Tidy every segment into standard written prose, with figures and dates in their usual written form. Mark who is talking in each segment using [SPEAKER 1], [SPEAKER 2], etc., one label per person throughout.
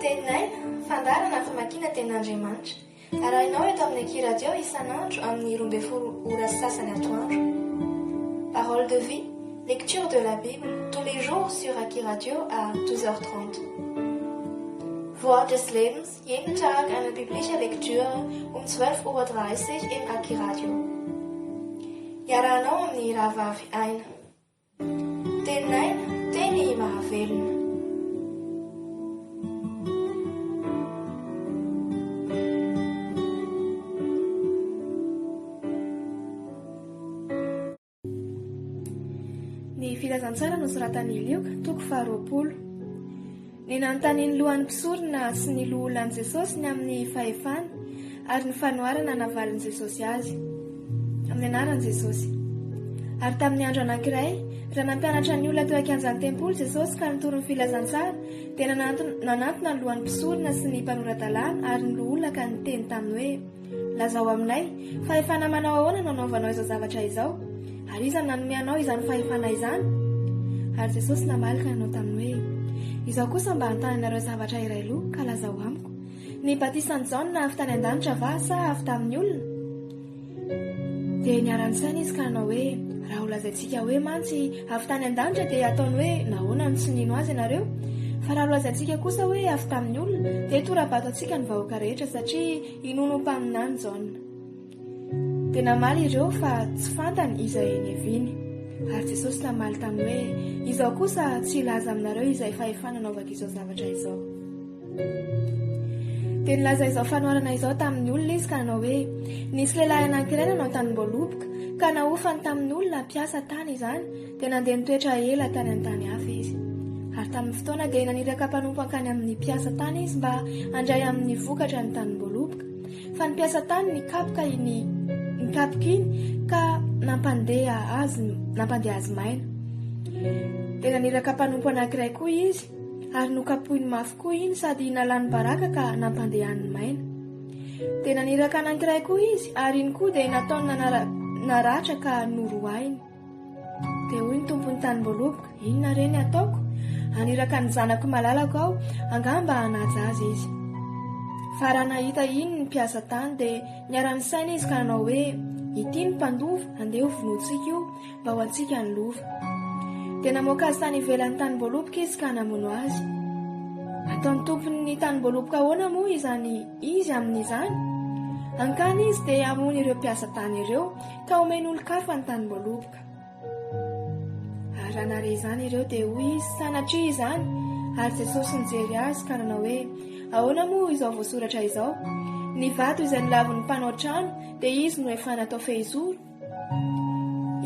[SPEAKER 1] Teninay, fandarana famakiana tenin'Andriamanitra. Arahinao eto amin'ny Aki Radio isan'andro amin'ny 12 sasany atoandro. Parole de vie, lecture de la Bible, tous les jours sur Aki Radio à 12h30. Wort des Lebens, jeden Tag eine biblische Lektüre um 12:30 Uhr im Aki Radio. Iarahanao amin'ny rahavavy aina. Tenin'aina, teny mahavelona. Ny filazantsara nosoratan'i Lioka, toko 20. Ny nanontaniany lohan'ny mpisorona sy ny lohan Jesosy ny amin'ny fahefana ary ny fanoharana navalin'i Jesosy azy amin'ny anaran'i Jesosy. Ary tamin'ny andro anankiray, raha nampianatra ny olona teo ankianjan'ny tempoly Jesosy ka nitoro ny filazantsara, dia nanantona ny lohan'ny mpisorona sy ny mpanoratan-dalàna ary ny olona ka niteny taminy hoe: lazao aminay, fahefana manao ahoana no anaovanao izao zavatra izao? Ary iza nanome anao izany fahefana izany? Ary Jesosy namalika nanao taminy hoe: izaho kosa mba hantananareo zavatra iray loha ka lazao amiko. Ny batisan'i Jaona avy tany an-danitra va sa avy tamin'ny olona? Dia niarany saina izy ka nanao hoe: raha ho lazaintsika hoe mantsy avy tany an-danitra dia ataony hoe nahoana no tsy nino azy ianareo? Fa raha ho lazaintsika kosa hoe avy tamin'ny olona dia tora-bato antsika ny vahoaka rehetra satria inono mpaminany Jaona. Dia namaly ireo fa tsy fantany izay niaviny. Ary Jesosy namaly taminy hoe: izaho kosa tsy ilaza aminareo izay fahefana naovako izao zavatra izao. Dia nilaza izao fanoharana izao tamin'ny olona izy ka nanao hoe: nisy lehilahy anankiray nanao tanimboloboka ka naofany tamin'ny olona mpiasa tany izany, dia nandeha nitoetra ela tany an-tany hafa izy. Ary tamin'ny fotoana dia naniraka mpanompo hankany amin'ny mpiasa tany izy mba handray amin'ny vokatra ny tanimboloboka. Fa ny mpiasa tany nikapoka iny ka nampandeha azy maina. Dia naniraka mpanompo anankiray koa izy ary nokapoiny mafy koa iny sady nalany baraka ka nampandehany maina. Dia naniraka anankiray koa izy ary iny koa dia nataony naratra ka norohainy. Dia hoy ny tompony tanimboloboka: inona reny ataoko? Aniraka ny zanako malalako aho, angamba hanaja azy izy. Fa raha nahita iny ny mpiasa tany dia niarany saina izy ka nanao hoe: ity ny mpandova, andeha ho vonoantsika io mba ho antsika ny lova. Dia namoaka azy tany ivelan'ny tanimboloboka izy ka namono azy. Ataon'ny tompon'ny tanimboloboka ahoana moa izy amin'izany? Ankany izy dia hamono ireo mpiasa tany ireo ka omeny olon-kafa ny tanimboloboka. Ary raha nare izany ireo dia hoy izy: sanatria izany? Ary Jesosy nijery azy ka nanao hoe: ahoana moa izao voasoratra izao? Ny vato izay nilavon'ny mpanao trano dia izy no efa natao fehizoro.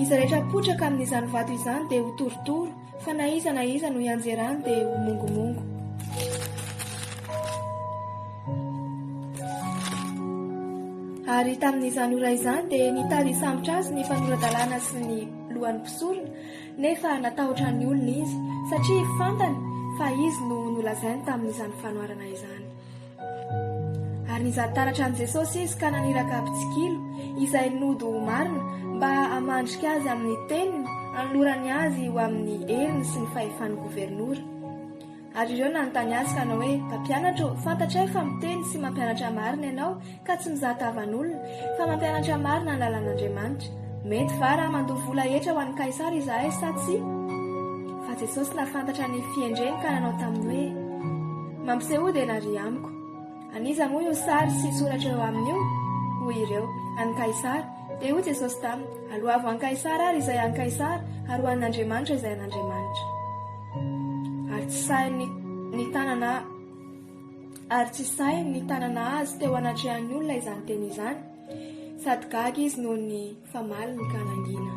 [SPEAKER 1] Izy rehetra potraka amin'izany vato izany dia ho torotoro, fa na iza no ianjerany dia ho mongomongo. Ary tamin'izany ora izany dia nitady hisambotra azy ny mpanoratan-dalàna sy ny lohan'ny mpisorona, nefa natahotra ny olona izy satria fantany fa izy no nolazainy tamin'izany fanoharana izany. Ary nizantaratra an' Jesosy izy ka naniraka mpitsikilo izay nodo marina mba hamandrika azy amin'ny teniny, anolorany azy ho amin'ny heriny sy ny fahefan'ny gobernora. Ary ireo nanontany azy ka nanao hoe: mpampianatra, fantatra fa miteny sy mampianatra marina ianao ka tsy mizahatavan'olona, fa mampianatra marina ny lalàn'Andriamanitra. Mety va raha mandoha vola hetra ho an'i Kaisara izahay sa tsy? Fa Jesosy nafantatra ny fiendreny ka nanao taminy hoe: mampiseho dia nary amiko. Aniza moa io sary sy soratra eo amin'io? Hoy ireo: an'i Kaisara. Dia hoy Jesosy taminy: aloavo an'i Kaisara ary izay an'i Kaisara, ary ho an'Andriamanitra izay an'Andriamanitra. Ary tsy sahy ny tanana azy teo anatrehan'ny olona izany teny izany, sady gaga izy noho ny famaliny ka nangina.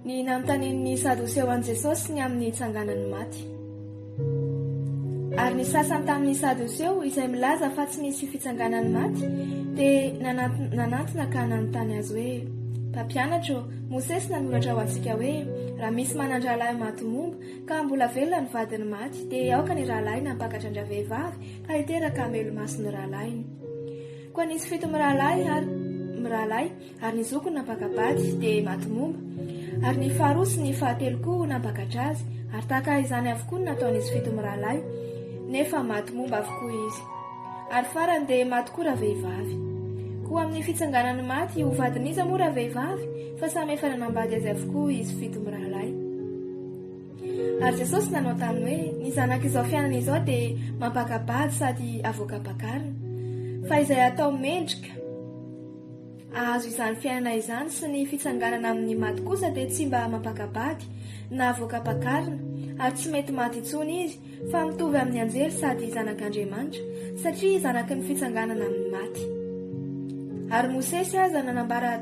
[SPEAKER 1] Ny nanontanian'ny Sadoseo an'i Jesosy ny amin'ny tsanganan'ny maty. Ary ny sasany tamin'ny Sadoseo izay milaza fa tsy misy fitsanganan'ny maty dia nanantona ka nanontany azy hoe: mpampianatra, Mosesy nanoratra ho antsika hoe raha misy manandralahy maty momba ka mbola velona ny vadiny maty dia aoka ny rahalahy nampakatra andra-vehivavy ka hiteraka melo-masony rahalahiny. Koa nisy 7 mirahalahy ary ny zokony nampakabady dia maty momba. Ary ny faharoa sy ny fahatelo koa nampakatra azy, ary tahaka izany avokoa no nataon'izy fito mirahalahy, nefa maty momba avokoa izy. Ary farany dia maty koa ravehivavy. Koa amin'ny fitsanganany maty ho vadin'izy moa ravehivavy, fa samy efa nanambady azy avokoa izy fito mirahalahy. Ary Jesosy nanao taminy hoe ny zanak'izao fiainana izao dia mampakabady sady avoaka-pakarina, fa izay atao mendrika ahazo izany fiainana izany sy ny fitsanganana amin'ny maty kosa dia tsy mba mampakabady na avoaka-pakarina, ary tsy mety maty intsony izy, fa mitovy amin'ny anjely sady zanak'Andriamanitra, satria zanaky ny fitsanganana amin'ny maty. Ary Mosesy aza nanambara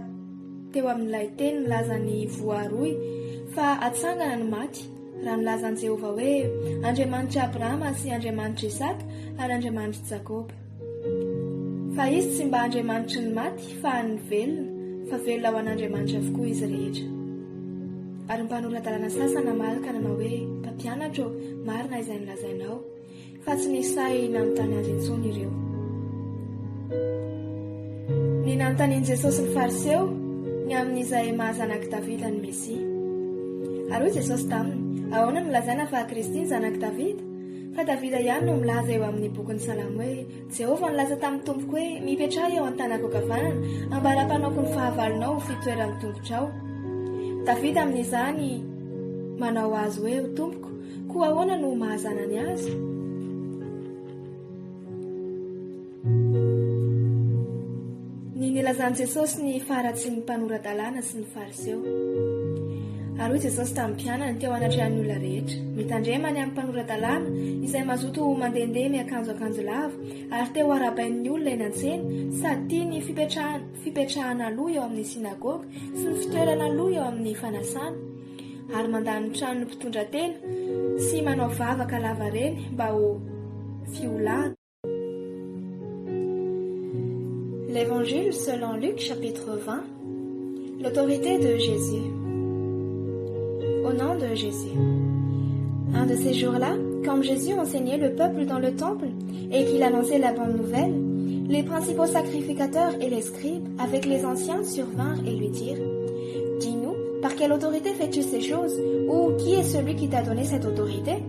[SPEAKER 1] teo amin'ilay teny milaza ny voaroy fa atsangana ny maty, raha nilazan'i Jehovah hoe Andriamanitra Abrahama sy Andriamanitra Isaka ary Andriamanitra Jakoba. Fa izy tsy mba Andriamanitra ny maty fa ny velona, fa velona ho an'Andriamanitra avokoa izy rehetra. Ary mpanoratan-dalàna sasany namalaka nanao hoe mpampianatra, marina izay nilazainao, fa tsy nisy say nanontany azy intsony ireo. Ny nanontanian'i Jesosy ny fariseo ny amin'izay mahazanaky Davida ny Mesia. Ary hoy Jesosy taminy, ahoana no lazaina fa Kristy ny zanaky Davida? Fa Davida ihany no milaza eo amin'ny bokin'ny Salamo hoe Jehovah nilaza tamin'ny tompoko hoe mipetraha eo an-tanako ankavanana, ambara-panaoko ny fahavalonao ho fitoeran'ny tombotrao. Davida amin'izany manao azy hoe ho tompoko, koa ahoana no mahazanany azy? Ny nilazan'i Jesosy ny faratsy ny mpanoratan-dalàna sy ny fariseo. Ary hoy Jesosy tamin'ny mpianany teo anatrehan'ny olona rehetra, mitandremany amin'ny mpanoratan-dalàna izay mazoto mandehandeha miakanjo lava, ary teo arabain'ny olona eny an-tsena, sady tia ny fipetrahana aloha eo amin'ny sinagoga sy ny fitoerana aloha eo amin'ny fanasana, ary mandany trano mpitondra tena sy manao vavaka lava reny mba ho fiolana. L'Évangile selon Luc, chapitre 20. L'autorité de Jésus. Au nom de Jésus. Un de ces jours-là, quand Jésus enseignait le peuple dans le temple et qu'il annonçait la bonne nouvelle, les principaux sacrificateurs et les scribes, avec les anciens, survinrent et lui dirent: Dis-nous, par quelle autorité fais-tu ces choses? Ou qui est celui qui t'a donné cette autorité?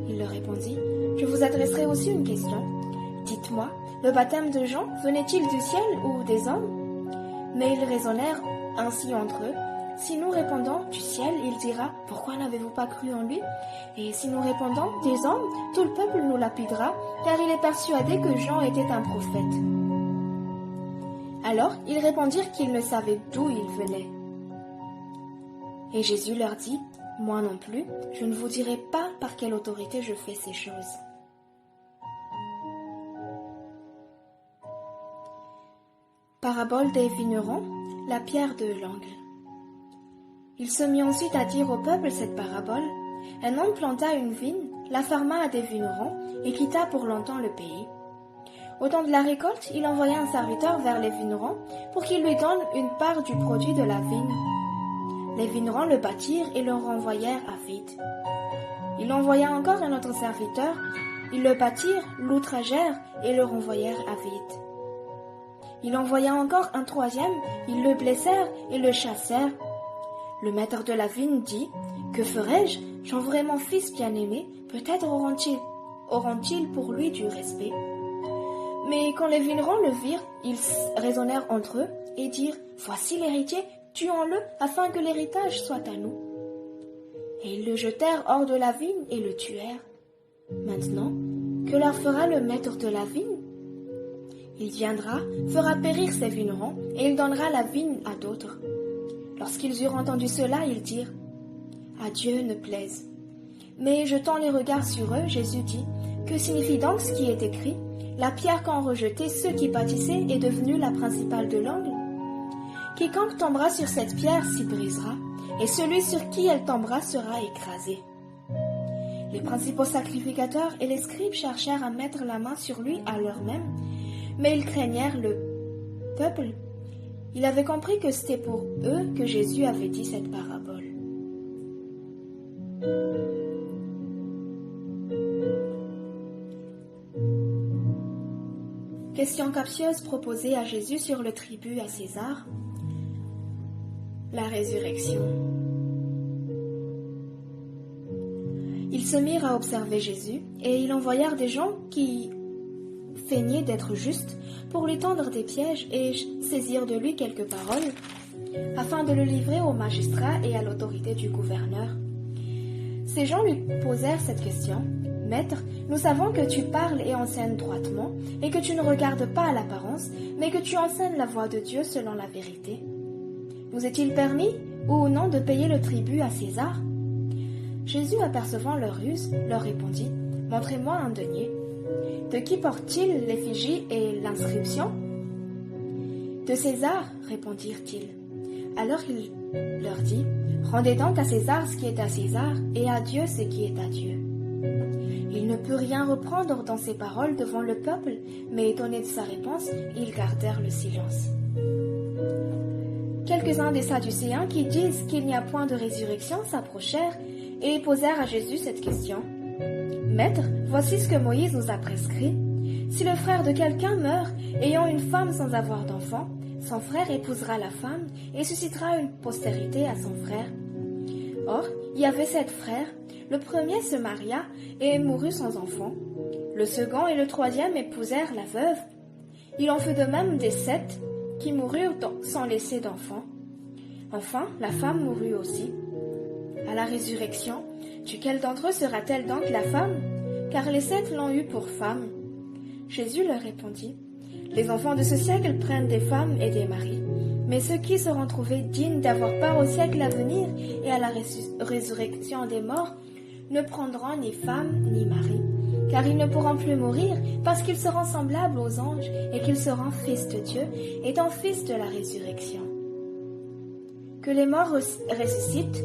[SPEAKER 1] Il leur répondit: Je vous adresserai aussi une question. Dites-moi, le baptême de Jean venait-il du ciel ou des hommes? Mais ils raisonnèrent ainsi entre eux. Si nous répondons du ciel, il dira: Pourquoi n'avez-vous pas cru en lui? Et si nous répondons des hommes, tout le peuple nous lapidera, car il est persuadé que Jean était un prophète. Alors ils répondirent qu'ils ne savaient d'où il venait. Et Jésus leur dit: Moi non plus, je ne vous dirai pas par quelle autorité je fais ces choses. Parabole des vignerons, la pierre de l'angle. Il se mit ensuite à dire au peuple cette parabole. Un homme planta une vigne, la ferma à des vignerons et quitta pour longtemps le pays. Au temps de la récolte, il envoya un serviteur vers les vignerons pour qu'il lui donne une part du produit de la vigne. Les vignerons le battirent et le renvoyèrent à vide. Il envoya encore un autre serviteur, ils le battirent, l'outragèrent et le renvoyèrent à vide. Il envoya encore un troisième, ils le blessèrent et le chassèrent. Le maître de la vigne dit: Que ferai-je? J'enverrai mon fils bien-aimé, peut-être auront-ils pour lui du respect. Mais quand les vignerons le virent, ils raisonnèrent entre eux et dirent: Voici l'héritier, tuons-le afin que l'héritage soit à nous. Et ils le jetèrent hors de la vigne et le tuèrent. Maintenant, que leur fera le maître de la vigne? Il viendra, fera périr ses vignerons, et il donnera la vigne à d'autres. Lorsqu'ils eurent entendu cela, ils dirent: À Dieu ne plaise. Mais jetant les regards sur eux, Jésus dit: Que signifie donc ce qui est écrit? La pierre qu'ont rejetée ceux qui bâtissaient est devenue la principale de l'angle. Quiconque tombera sur cette pierre s'y brisera, et celui sur qui elle tombera sera écrasé. Les principaux sacrificateurs et les scribes cherchèrent à mettre la main sur lui à l'heure même, mais ils craignèrent le peuple. Ils avaient compris que c'était pour eux que Jésus avait dit cette parabole. Question captieuse proposée à Jésus sur le tribut à César. La résurrection. Ils se mirent à observer Jésus, et ils envoyèrent des gens qui feignaient d'être justes pour lui tendre des pièges et saisir de lui quelques paroles, afin de le livrer aux magistrats et à l'autorité du gouverneur. Ces gens lui posèrent cette question. « Maître, nous savons que tu parles et enseignes droitement, et que tu ne regardes pas à l'apparence, mais que tu enseignes la voie de Dieu selon la vérité. Nous est-il permis, ou non, de payer le tribut à César ?» Jésus, apercevant leur ruse, leur répondit, « Montrez-moi un denier. De qui porte-t-il l'effigie et l'inscription ?»« De César, répondirent-ils. Alors il leur dit, « Rendez donc à César ce qui est à César, et à Dieu ce qui est à Dieu. » Il ne put rien reprendre dans ses paroles devant le peuple, mais étonné de sa réponse, ils gardèrent le silence. Quelques-uns des Sadducéens qui disent qu'il n'y a point de résurrection s'approchèrent et posèrent à Jésus cette question. « Maître, voici ce que Moïse nous a prescrit. Si le frère de quelqu'un meurt, ayant une femme sans avoir d'enfant, son frère épousera la femme et suscitera une postérité à son frère. Or, il y avait 7 frères. Le premier se maria et mourut sans enfant. Le second et le troisième épousèrent la veuve. Il en fut de même des 7 qui moururent sans laisser d'enfant. Enfin, la femme mourut aussi. À la résurrection, duquel d'entre eux sera-t-elle donc la femme? Car les 7 l'ont eue pour femme. » Jésus leur répondit, « Les enfants de ce siècle prennent des femmes et des maris, mais ceux qui seront trouvés dignes d'avoir part au siècle à venir et à la résurrection des morts ne prendront ni femme ni mari, car ils ne pourront plus mourir parce qu'ils seront semblables aux anges et qu'ils seront fils de Dieu, étant fils de la résurrection. Que les morts ressuscitent,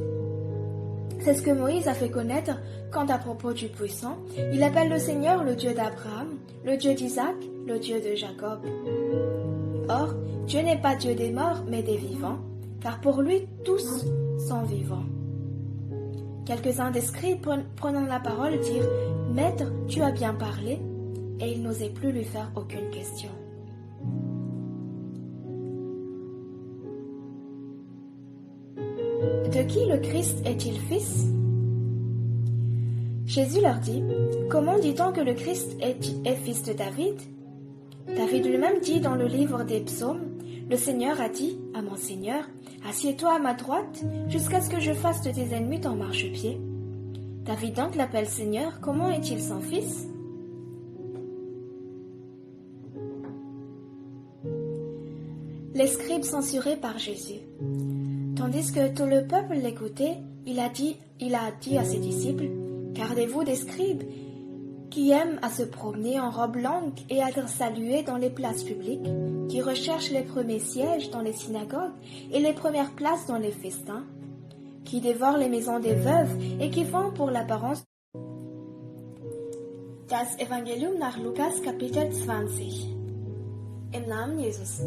[SPEAKER 1] c'est ce que Moïse a fait connaître quand à propos du Puissant, il appelle le Seigneur le Dieu d'Abraham, le Dieu d'Isaac, le Dieu de Jacob. Or, Dieu n'est pas Dieu des morts, mais des vivants, car pour lui tous sont vivants. Quelques-uns des scribes, prenant la parole, dirent « Maître, tu as bien parlé », et ils n'osaient plus lui faire aucune question. De qui le Christ est-il fils? Jésus leur dit, « Comment dit-on que le Christ est fils de David? David lui-même dit dans le livre des psaumes, « Le Seigneur a dit à mon Seigneur, assieds-toi à ma droite, jusqu'à ce que je fasse de tes ennemis ton marchepied. » David donc l'appelle Seigneur, comment est-il son fils? Les scribes censurés par Jésus. Tandis que tout le peuple l'écoutait, il a dit à ses disciples, « Gardez-vous des scribes qui aiment à se promener en robe longue et à être salués dans les places publiques, qui recherchent les premiers sièges dans les synagogues et les premières places dans les festins, qui dévorent les maisons des veuves et qui font pour l'apparence. » Das Evangelium nach Lukas, Kapitel 20. Im Namen Jesus.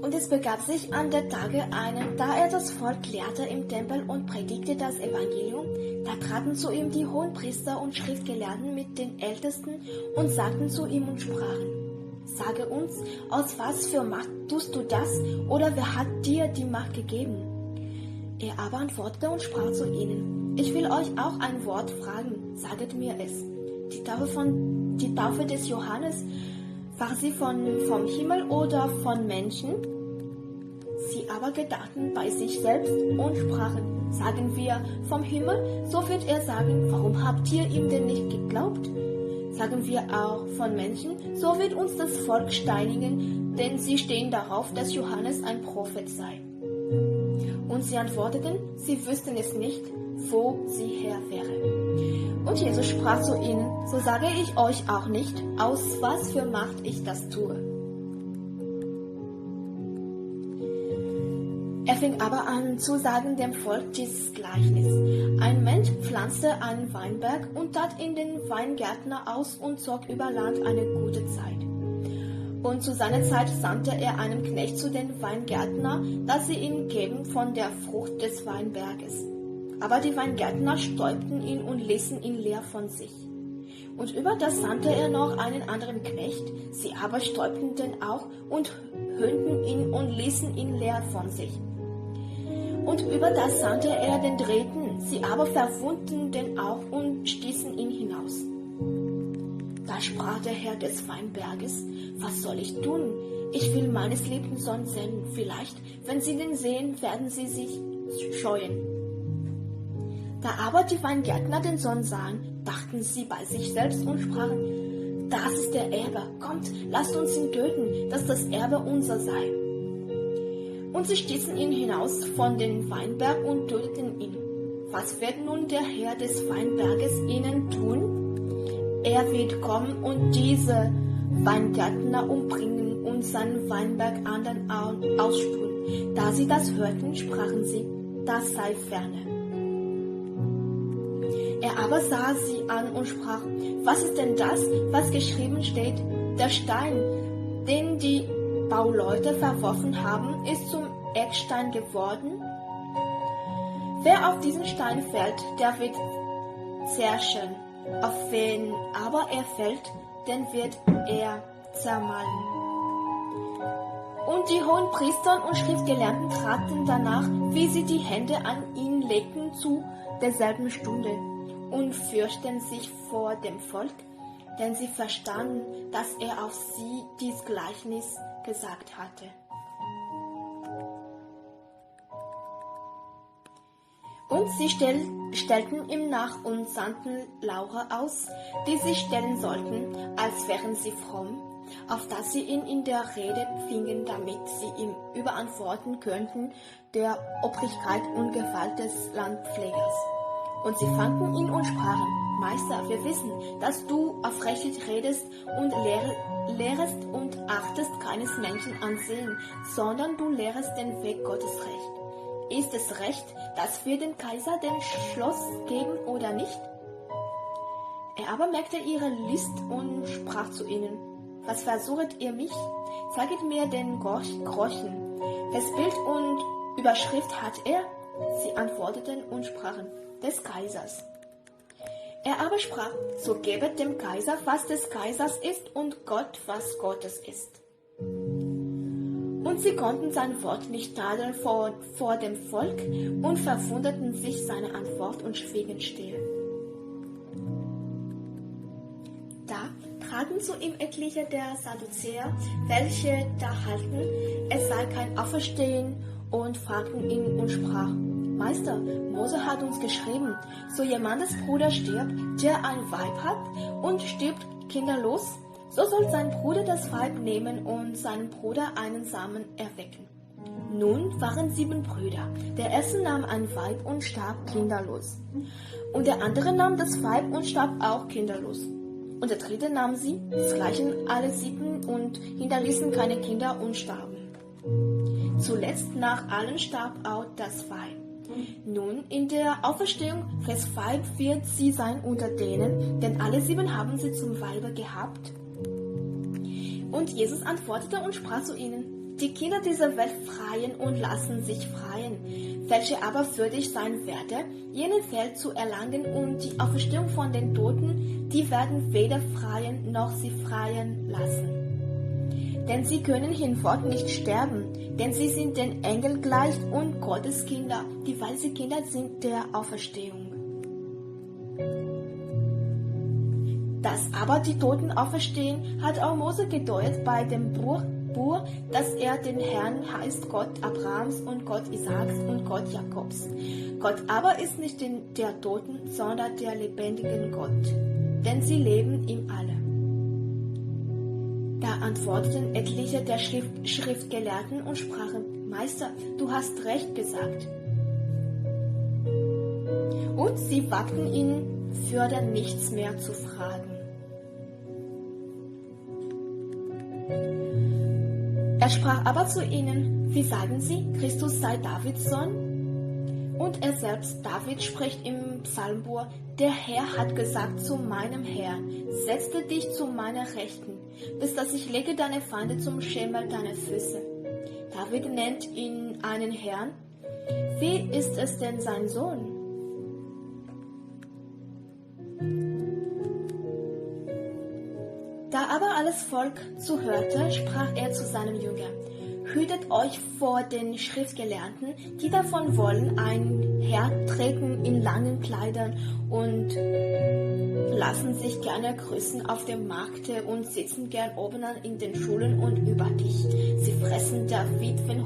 [SPEAKER 1] Und es begab sich an der Tage einen, da er das Volk lehrte im Tempel und predigte das Evangelium, da traten zu ihm die Hohenpriester und Schriftgelehrten mit den Ältesten und sagten zu ihm und sprachen, Sage uns, aus was für Macht tust du das, oder wer hat dir die Macht gegeben? Er aber antwortete und sprach zu ihnen, Ich will euch auch ein Wort fragen, saget mir es. Die Taufe des Johannes, war sie vom Himmel oder von Menschen? Sie aber gedachten bei sich selbst und sprachen, sagen wir vom Himmel, so wird er sagen, warum habt ihr ihm denn nicht geglaubt? Sagen wir auch von Menschen, so wird uns das Volk steinigen, denn sie stehen darauf, dass Johannes ein Prophet sei. Und sie antworteten, sie wüssten es nicht, wo sie her wäre. Und Jesus sprach zu ihnen, so sage ich euch auch nicht, aus was für Macht ich das tue. Er fing aber an zu sagen dem Volk dieses Gleichnis. Ein Mensch pflanzte einen Weinberg und tat ihn den Weingärtner aus und zog über Land eine gute Zeit. Und zu seiner Zeit sandte er einen Knecht zu den Weingärtner, dass sie ihm geben von der Frucht des Weinberges. Aber die Weingärtner stäubten ihn und ließen ihn leer von sich. Und über das sandte er noch einen anderen Knecht, sie aber stäubten den auch und höhnten ihn und ließen ihn leer von sich. Und über das sandte er den Dritten,
[SPEAKER 2] Sie aber verwundeten den auch und stießen ihn hinaus. Da sprach der Herr des Weinberges: Was soll ich tun? Ich will meines lieben Sohnes senden. Vielleicht, wenn sie den sehen, werden sie sich scheuen. Da aber die Weingärtner den Sohn sahen, dachten sie bei sich selbst und sprachen: Das ist der Erbe. Kommt, lasst uns ihn töten, dass das Erbe unser sei. Und sie stießen ihn hinaus von dem Weinberg und töteten ihn. Was wird nun der Herr des Weinberges ihnen tun? Er wird kommen und diese Weingärtner umbringen und seinen Weinberg anderen ausspülen. Da sie das hörten, sprachen sie: Das sei ferne. Er aber sah sie an und sprach: Was ist denn das, was geschrieben steht? Der Stein, den die Bauleute verworfen haben, ist zum Eckstein geworden. Wer auf diesen Stein fällt, der wird zerschellen. Auf wen aber er fällt, den wird er zermalmen. Und die Hohenpriester und Schriftgelehrten traten danach, wie sie die Hände an ihn legten, zu derselben Stunde und fürchten sich vor dem Volk, denn sie verstanden, dass er auf sie dies Gleichnis gesagt hatte. Und sie stellten ihm nach und sandten Laura aus, die sie stellen sollten, als wären sie fromm, auf dass sie ihn in der Rede fingen, damit sie ihm überantworten könnten der Obrigkeit und Gewalt des Landpflegers. Und sie fanden ihn und sprachen: Meister, wir wissen, dass du aufrichtig redest und lehrest und achtest keines Menschen Ansehen, sondern du lehrest den Weg Gottes recht. Ist es recht, dass wir dem Kaiser den Schloss geben oder nicht? Er aber merkte ihre List und sprach zu ihnen: Was versuchet ihr mich? Zeigt mir den Groschen. Wes Bild und Überschrift hat er? Sie antworteten und sprachen: Des Kaisers. Er aber sprach: So gebet dem Kaiser, was des Kaisers ist, und Gott, was Gottes ist. Und sie konnten sein Wort nicht tadeln vor dem Volk und verwunderten sich seine Antwort und schwiegen still. Da traten zu ihm etliche der Sadduzäer, welche da halten, es sei kein Auferstehen, und fragten ihn und sprach: Meister, Mose hat uns geschrieben, so jemandes Bruder stirbt, der ein Weib hat und stirbt kinderlos, so soll sein Bruder das Weib nehmen und seinem Bruder einen Samen erwecken. Nun waren 7 Brüder. Der erste nahm ein Weib und starb kinderlos. Und der andere nahm das Weib und starb auch kinderlos. Und der dritte nahm sie, desgleichen alle 7, und hinterließen keine Kinder und starben. Zuletzt nach allen starb auch das Weib. Nun, in der Auferstehung, wes Weib wird sie sein unter denen, denn alle 7 haben sie zum Weibe gehabt. Und Jesus antwortete und sprach zu ihnen: Die Kinder dieser Welt freien und lassen sich freien, welche aber würdig sein werde, jenen Welt zu erlangen, und die Auferstehung von den Toten, die werden weder freien noch sie freien lassen. Denn sie können hinfort nicht sterben, denn sie sind den Engeln gleich und Gottes Kinder, dieweil sie Kinder sind der Auferstehung. Dass aber die Toten auferstehen, hat auch Mose gedeutet bei dem Bur, dass er den Herrn heißt, Gott Abrahams und Gott Isaaks und Gott Jakobs. Gott aber ist nicht der Toten, sondern der lebendigen Gott, denn sie leben ihm alle. Da antworteten etliche der Schriftgelehrten und sprachen: Meister, du hast recht gesagt. Und sie wagten ihn fürder nichts mehr zu fragen. Er sprach aber zu ihnen: Wie sagen sie, Christus sei Davids Sohn? Und er selbst, David, spricht im Psalmbuch: Der Herr hat gesagt zu meinem Herrn: Setze dich zu meiner Rechten, bis dass ich lege deine Feinde zum Schemel deiner Füße. David nennt ihn einen Herrn. Wie ist es denn sein Sohn? Da aber alles Volk zuhörte, sprach er zu seinem Jünger: Hütet euch vor den Schriftgelehrten, die davon wollen, ein Herr treten in langen Kleidern und lassen sich gerne grüßen auf dem Markte und sitzen gern oben in den Schulen und über dich. Sie fressen der Witwen